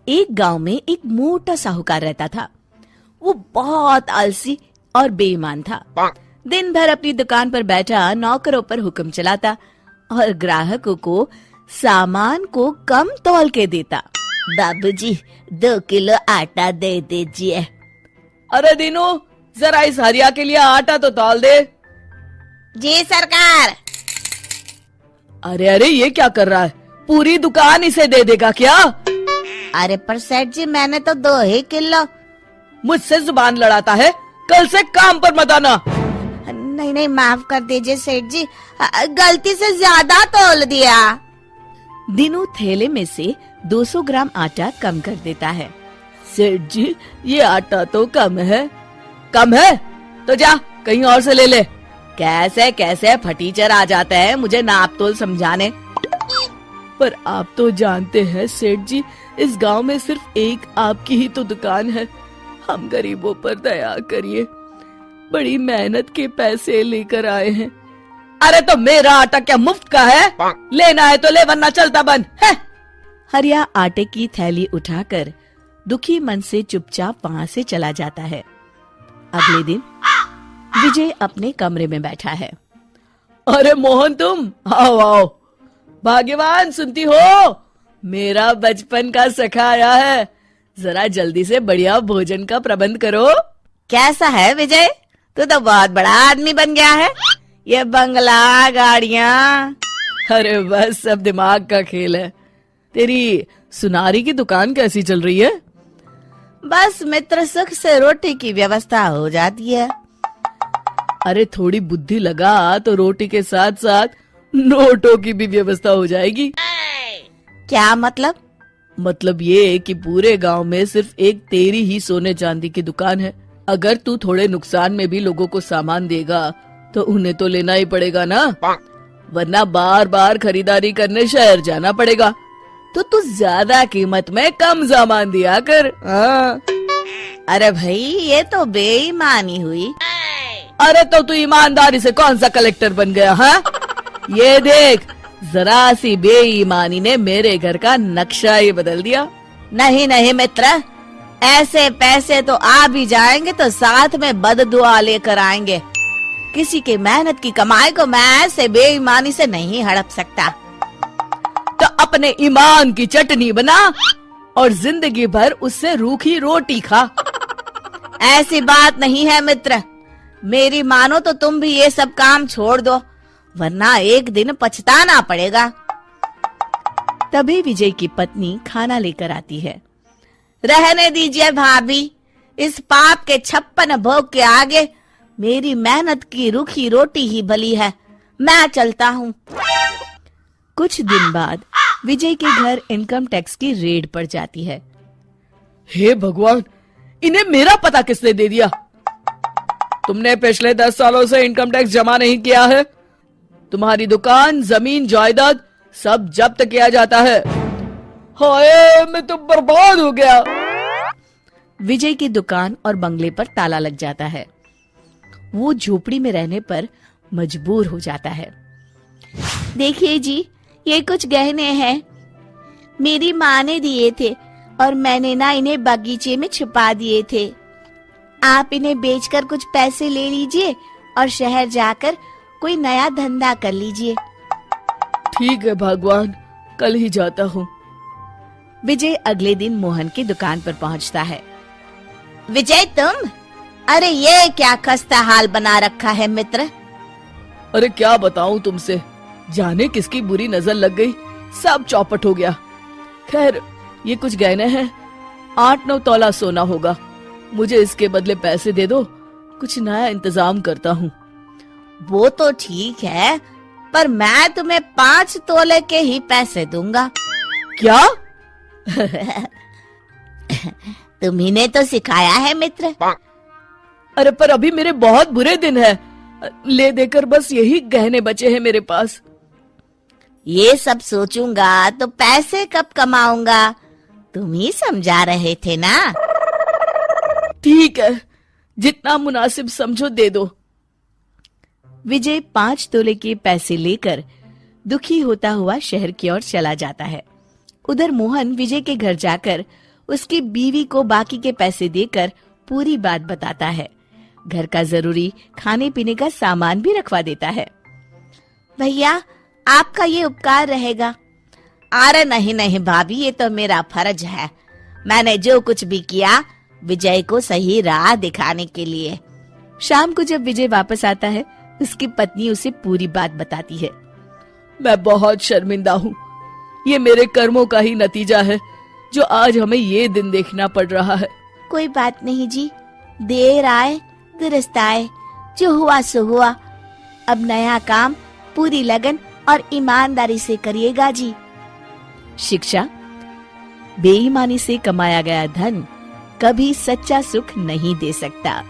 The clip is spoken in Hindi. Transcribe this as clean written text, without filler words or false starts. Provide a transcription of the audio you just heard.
एक गांव में एक मोटा साहूकार रहता था। वो बहुत आलसी और बेईमान था। दिन भर अपनी दुकान पर बैठा नौकरों पर हुक्म चलाता और ग्राहकों को सामान को कम तौल के देता। बाबूजी 2 किलो आटा दे दीजिए। अरे दीनू, जरा इस हरिया के लिए आटा तो तौल दे। जी सरकार। अरे अरे, ये क्या कर रहा है? पूरी दुकान इसे दे देगा क्या? अरे पर सेठ जी, मैंने तो 2 ही किलो। मुझसे जुबान लड़ाता है, कल से काम पर मत आना। नहीं नहीं, माफ कर दीजिए सेठ जी, गलती से ज्यादा तोल दिया। दीनू थैले में से 200 ग्राम आटा कम कर देता है। सेठ जी, ये आटा तो कम है। कम है तो जा कहीं और से ले ले। कैसे कैसे फटीचर आ जाते हैं मुझे नाप तोल समझाने। पर आप तो जानते हैं सेठ जी, इस गांव में सिर्फ एक आपकी ही तो दुकान है। हम गरीबों पर दया करिए, बड़ी मेहनत के पैसे लेकर आए हैं। अरे तो मेरा आटा क्या मुफ्त का है? लेना है तो ले, वरना चलता बंद है। हरिया आटे की थैली उठाकर दुखी मन से चुपचाप वहाँ से चला जाता है। अगले दिन विजय अपने कमरे में बैठा है। अरे मोहन, तुम आओ आओ। भाग्यवान, सुनती हो? मेरा बचपन का सखा आया है। जरा जल्दी से बढ़िया भोजन का प्रबंध करो। कैसा है विजय, तू तो बहुत बड़ा आदमी बन गया है। ये बंगला, गाड़ियाँ। अरे बस, सब दिमाग का खेल है। तेरी सुनारी की दुकान कैसी चल रही है? बस मित्र सुख से रोटी की व्यवस्था हो जाती है। अरे थोड़ी बुद्धि लगा तो रोटी के साथ साथ नोटों की भी व्यवस्था हो जाएगी। क्या मतलब? मतलब ये कि पूरे गांव में सिर्फ एक तेरी ही सोने चांदी की दुकान है। अगर तू थोड़े नुकसान में भी लोगों को सामान देगा तो उन्हें तो लेना ही पड़ेगा ना, वरना बार बार खरीदारी करने शहर जाना पड़ेगा। तो तू ज्यादा कीमत में कम सामान दिया कर। अरे भाई, ये तो बेईमानी हुई। अरे तो तू ईमानदारी से कौन सा कलेक्टर बन गया? हाँ, ये देख, जरा सी बेईमानी ने मेरे घर का नक्शा ही बदल दिया। नहीं नहीं मित्र, ऐसे पैसे तो आ भी जाएंगे तो साथ में बददुआ लेकर आएंगे। किसी की मेहनत की कमाई को मैं ऐसे बेईमानी से नहीं हड़प सकता। तो अपने ईमान की चटनी बना और जिंदगी भर उससे रूखी रोटी खा। ऐसी बात नहीं है मित्र, मेरी मानो तो तुम भी ये सब काम छोड़ दो, वरना एक दिन पछताना पड़ेगा। तभी विजय की पत्नी खाना लेकर आती है। रहने दीजिए भाभी, इस पाप के 56 भोग के आगे मेरी मेहनत की रूखी रोटी ही भली है। मैं चलता हूँ। कुछ दिन बाद विजय के घर इनकम टैक्स की रेड पड़ जाती है। हे भगवान, इन्हें मेरा पता किसने दे दिया? तुमने पिछले 10 सालों से इनकम टैक्स जमा नहीं किया है। तुम्हारी दुकान, जमीन, जायदाद सब जब्त किया जाता है। हाय, मैं तो बर्बाद हो गया। विजय की दुकान और बंगले पर ताला लग जाता है। वो झोपड़ी में रहने पर मजबूर हो जाता है। देखिए जी, ये कुछ गहने हैं, मेरी माँ ने दिए थे और मैंने ना इन्हें बगीचे में छुपा दिए थे। आप इन्हें बेचकर कुछ पैसे ले लीजिए और शहर जाकर कोई नया धंधा कर लीजिए। ठीक है भगवान, कल ही जाता हूँ। विजय अगले दिन मोहन की दुकान पर पहुँचता है। विजय तुम? अरे ये क्या खस्ता हाल बना रखा है मित्र। अरे क्या बताऊं तुमसे, जाने किसकी बुरी नजर लग गई, सब चौपट हो गया। खैर, ये कुछ गहने हैं, 8-9 तोला सोना होगा। मुझे इसके बदले पैसे दे दो, कुछ नया इंतजाम करता हूँ। वो तो ठीक है, पर मैं तुम्हें 5 तोले के ही पैसे दूंगा। क्या? तुम्ही ने तो सिखाया है मित्र। अरे पर अभी मेरे बहुत बुरे दिन है, ले देकर बस यही गहने बचे हैं मेरे पास। ये सब सोचूंगा तो पैसे कब कमाऊंगा, तुम ही समझा रहे थे ना। ठीक है, जितना मुनासिब समझो दे दो। विजय 5 तोले के पैसे लेकर दुखी होता हुआ शहर की ओर चला जाता है। उधर मोहन विजय के घर जाकर उसकी बीवी को बाकी के पैसे देकर पूरी बात बताता है। घर का जरूरी खाने पीने का सामान भी रखवा देता है। भैया, आपका ये उपकार रहेगा। अरे नहीं नहीं भाभी, ये तो मेरा फर्ज है। मैंने जो कुछ भी किया विजय को सही राह दिखाने के लिए। शाम को जब विजय वापस आता है, उसकी पत्नी उसे पूरी बात बताती है। मैं बहुत शर्मिंदा हूँ। ये मेरे कर्मों का ही नतीजा है जो आज हमें ये दिन देखना पड़ रहा है। कोई बात नहीं जी, देर आए दुरुस्त आए, जो हुआ सो हुआ। अब नया काम पूरी लगन और ईमानदारी से करिएगा जी। शिक्षा: बेईमानी से कमाया गया धन कभी सच्चा सुख नहीं दे सकता।